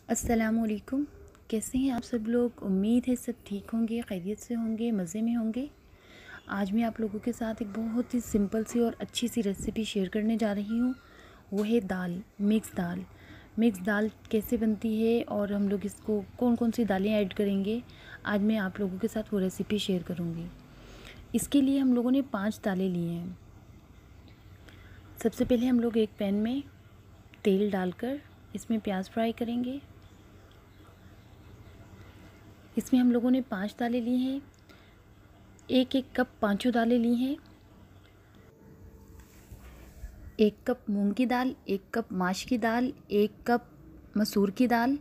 अस्सलामुअलैकुम। कैसे हैं आप सब लोग? उम्मीद है सब ठीक होंगे, खैरियत से होंगे, मज़े में होंगे। आज मैं आप लोगों के साथ एक बहुत ही सिंपल सी और अच्छी सी रेसिपी शेयर करने जा रही हूँ। वो है दाल, मिक्स दाल। मिक्स दाल कैसे बनती है और हम लोग इसको कौन कौन सी दालें ऐड करेंगे, आज मैं आप लोगों के साथ वो रेसिपी शेयर करूँगी। इसके लिए हम लोगों ने 5 दालें ली हैं। सबसे पहले हम लोग एक पैन में तेल डालकर इसमें प्याज फ्राई करेंगे। इसमें हम लोगों ने 5 दालें ली हैं। एक कप पाँचों दालें ली हैं। 1 कप मूंग की दाल, 1 कप माश की दाल, 1 कप मसूर की दाल,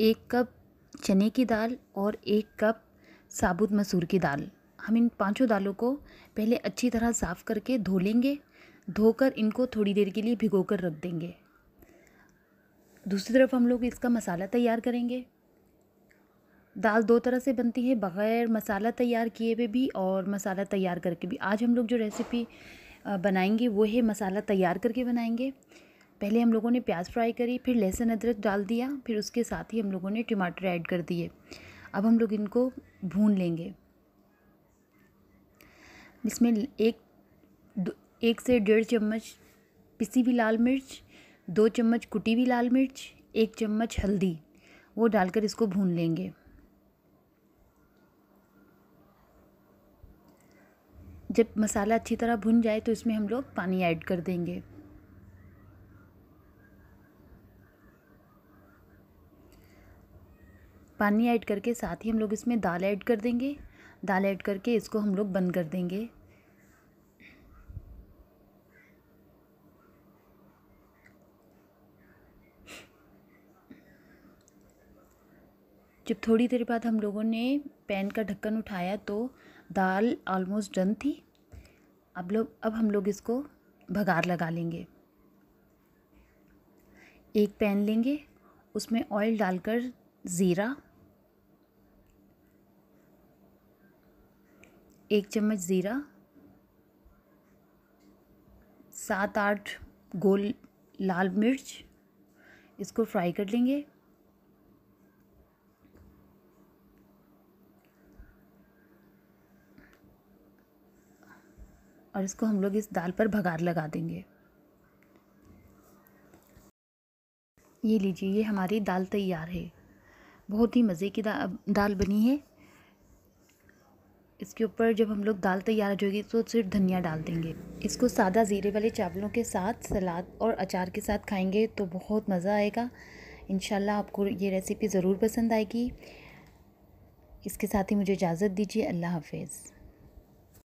1 कप चने की दाल और 1 कप साबुत मसूर की दाल। हम इन पाँचों दालों को पहले अच्छी तरह साफ़ करके धो लेंगे। धोकर इनको थोड़ी देर के लिए भिगोकर रख देंगे। दूसरी तरफ हम लोग इसका मसाला तैयार करेंगे। दाल 2 तरह से बनती है, बग़ैर मसाला तैयार किए हुए भी और मसाला तैयार करके भी। आज हम लोग जो रेसिपी बनाएंगे वो है मसाला तैयार करके बनाएंगे। पहले हम लोगों ने प्याज फ्राई करी, फिर लहसुन अदरक डाल दिया, फिर उसके साथ ही हम लोगों ने टमाटर ऐड कर दिए। अब हम लोग इनको भून लेंगे। इसमें 1 से 1.5 चम्मच पिसी हुई लाल मिर्च, 2 चम्मच कुटी हुई लाल मिर्च, 1 चम्मच हल्दी, वो डालकर इसको भून लेंगे। जब मसाला अच्छी तरह भुन जाए तो इसमें हम लोग पानी ऐड कर देंगे। पानी ऐड करके साथ ही हम लोग इसमें दाल ऐड कर देंगे। दाल ऐड करके इसको हम लोग बंद कर देंगे। जब थोड़ी देर बाद हम लोगों ने पैन का ढक्कन उठाया तो दाल ऑलमोस्ट डन थी। अब हम लोग इसको भगार लगा लेंगे। एक पैन लेंगे, उसमें ऑयल डालकर ज़ीरा, 1 चम्मच ज़ीरा, 7-8 गोल लाल मिर्च, इसको फ्राई कर लेंगे। और इसको हम लोग इस दाल पर भगार लगा देंगे। ये लीजिए, ये हमारी दाल तैयार है। बहुत ही मज़े की दाल बनी है। इसके ऊपर जब हम लोग दाल तैयार हो जाएगी तो सिर्फ धनिया डाल देंगे। इसको सादा ज़ीरे वाले चावलों के साथ, सलाद और अचार के साथ खाएंगे तो बहुत मज़ा आएगा। इंशाल्लाह आपको ये रेसिपी ज़रूर पसंद आएगी। इसके साथ ही मुझे इजाज़त दीजिए। अल्लाह हाफ़िज़।